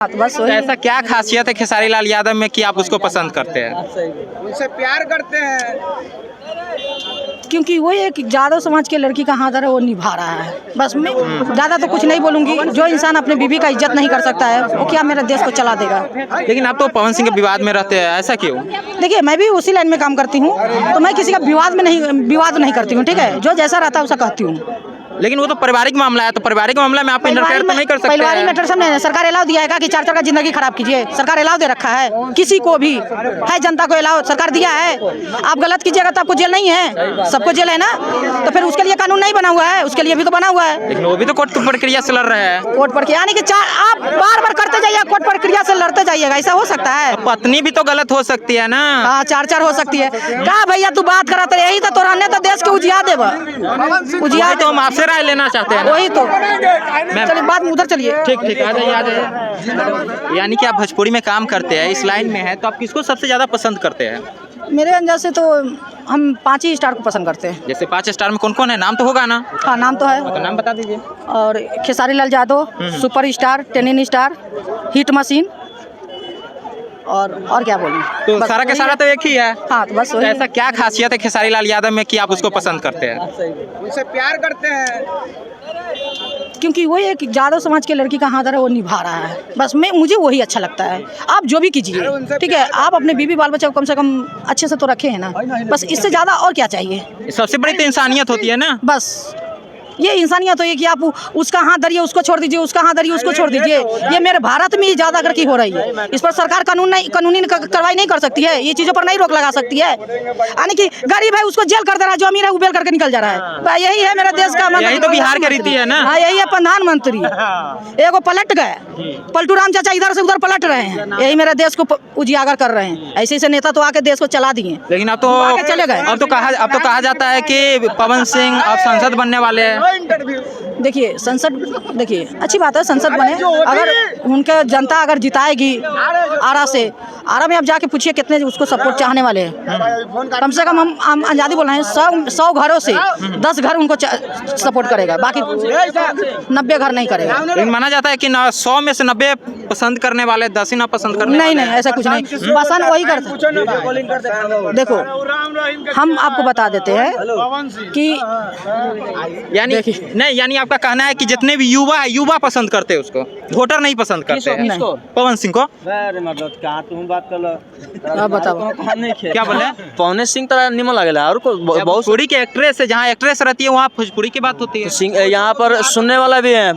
बस तो ऐसा क्या खासियत है खेसारी लाल यादव में कि आप उसको पसंद करते हैं? उनसे प्यार करते हैं क्योंकि वो एक यादव समाज के लड़की का हाथ है वो निभा रहा है। बस मैं ज़्यादा तो कुछ नहीं बोलूँगी। जो इंसान अपने बीवी का इज्जत नहीं कर सकता है वो क्या मेरे देश को चला देगा। लेकिन आप तो पवन सिंह के विवाद में रहते हैं, ऐसा क्यों? देखिए मैं भी उसी लाइन में काम करती हूँ तो मैं किसी का विवाद नहीं करती हूँ, ठीक है। जो जैसा रहता है वैसा कहती हूँ। लेकिन वो तो पारिवारिक मामला है, तो पारिवारिक मामला में आप इंटरफेयर तो नहीं कर सकते। पारिवारिक मैटर सामने सरकार अलाउ दिया है कि 4 का जिंदगी खराब कीजिए। सरकार अलाउ दे रखा है, किसी को भी है, जनता को अलाउ सरकार दिया है। आप गलत कीजिएगा तो आपको जेल नहीं है, सबको जेल है ना। तो फिर उसके लिए कानून नहीं बना हुआ है, उसके लिए भी तो बना हुआ है। लेकिन वो भी तो कोर्ट प्रक्रिया से लड़ रहे हैं। कोर्ट प्रक्रिया यानी कि आप बार बार करते जाइए, कोर्ट प्रक्रिया से लड़ते जाइएगा, ऐसा हो सकता है? पत्नी भी तो गलत हो सकती है ना। हाँ 4 हो सकती है। कहा भैया तू बात कराते यही तो तोरा तो देश के उजिया देव उजिया तो हम आपसे राय लेना चाहते हैं। वही तो चलिए बात में उधर चलिए। ठीक आ जाइए। यानी कि आप भोजपुरी में काम करते हैं, इस लाइन में है, तो आप किसको सबसे ज्यादा पसंद करते हैं? मेरे अंदाज से तो हम 5 ही स्टार को पसंद करते हैं। जैसे 5 स्टार में कौन कौन है? नाम तो होगा ना? हाँ नाम तो है। तो नाम बता दीजिए। और खेसारी लाल यादव, सुपर स्टार, टेनिन स्टार, हिट मशीन और क्या बोलूं। तो सारा के सारा तो एक ही है। हाँ तो बस तो ऐसा क्या खासियत है खेसारी लाल यादव में कि आप उसको पसंद करते हैं? उनसे प्यार करते हैं क्योंकि वो एक यादव समाज के लड़की का हाथ है वो निभा रहा है। बस मुझे वही अच्छा लगता है। आप जो भी कीजिए, ठीक है, आप अपने बीवी बाल बच्चे को कम से कम अच्छे से तो रखे हैं ना। बस इससे ज़्यादा और क्या चाहिए? सबसे बड़ी तो इंसानियत होती है ना। बस ये इंसानियत तो ये कि आप उसका हाथ धरिए उसको छोड़ दीजिए, उसका हाथ धरिए उसको छोड़ दीजिए। ये मेरे भारत में ज़्यादा अगर की हो रही है। इस पर सरकार कानूनी कार्रवाई नहीं कर सकती है, ये चीज़ों पर नहीं रोक लगा सकती है। यानी कि गरीब है उसको जेल कर दे रहा है, जो अमीर है वो बेल करके निकल जा रहा है। यही है मेरा देश का मतलब। यही तो बिहार की रीति है ना। हाँ यही है प्रधानमंत्री। एगो पलट गए, पलटू राम चाचा इधर से उधर पलट रहे हैं, यही मेरे देश को उजियागर कर रहे हैं। ऐसे ऐसे नेता तो आके देश को चला दिए, लेकिन अब तो चले गए। अब तो कहा जाता है कि पवन सिंह अब संसद बनने वाले हैं। देखिए संसद, देखिए अच्छी बात है संसद बने, अगर उनके जनता अगर जिताएगी आरा में आप जाके पूछिए कितने उसको सपोर्ट चाहने वाले हैं। कम से कम हम आज़ादी बोल रहे हैं 100 घरों से 10 घर उनको सपोर्ट करेगा, बाकी 90 घर नहीं करेगा। लेकिन माना जाता है कि 100 में से 90 पसंद करने वाले 10 ही ना पसंद करने नहीं नहीं ऐसा कुछ नहीं, पसंद वही करते। देखो हम आपको बता देते हैं कि यानी आपका कहना है कि जितने भी युवा पसंद करते हैं उसको, वोटर नहीं पसंद करते हैं पवन सिंह को। तुम बात कर लो, बताओ क्या बोले? पवन सिंह तो निमन लगेला और बहुत भोजपुरी के एक्ट्रेस है, जहाँ एक्ट्रेस रहती है वहाँ भोजपुरी की बात होती है। यहाँ पर सुनने वाला भी है,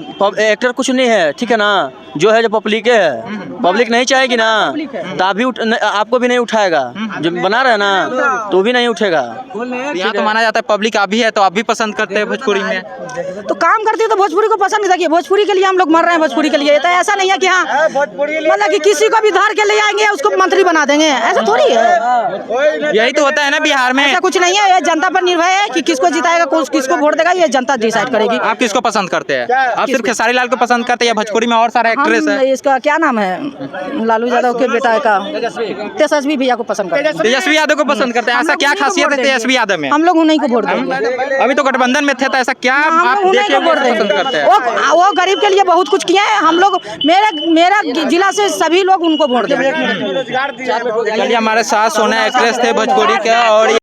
एक्टर कुछ नहीं है, ठीक है ना। जो है जो पब्लिक है, पब्लिक नहीं चाहेगी ना तो आपको भी नहीं उठाएगा। जो बना रहे ना तो भी नहीं उठेगा। यहाँ तो माना जाता है पब्लिक आप भी है तो आप भी पसंद करते हैं भोजपुरी में। तो काम करती है तो भोजपुरी को पसंद देखिए, भोजपुरी के लिए हम लोग मर रहे हैं, भोजपुरी के लिए। तो ऐसा नहीं है कि हाँ मतलब कि किसी को भी धार के ले आएंगे उसको मंत्री बना देंगे, ऐसा थोड़ी है। यही तो होता है ना बिहार में। ऐसा कुछ नहीं है, ये जनता पर निर्भर है कि किसको जिताएगा, किसको वोट देगा, ये जनता डिसाइड करेगी। आप किसको पसंद करते हैं? आप सिर्फ खेसारी लाल को पसंद करते हैं या भोजपुरी में और सारे एक्ट्रेस है? इसका क्या नाम है, लालू यादव के बेटा का तेजस्वी भैया को पसंद करते हैं। तेजस्वी यादव को पसंद करते हैं। ऐसा क्या खासियत है तेजस्वी यादव में? हम लोग उन्हीं को वोट देंगे। अभी तो गठबंधन में थे, तो ऐसा क्या आप देख के वोट पसंद करते हैं? वो गरीब के लिए बहुत कुछ किए हैं। हम लोग मेरा जिला से सभी लोग उनको वोट देंगे। चलिए हमारे साथ सोना एक्ट्रेस थे भोजपुरी के और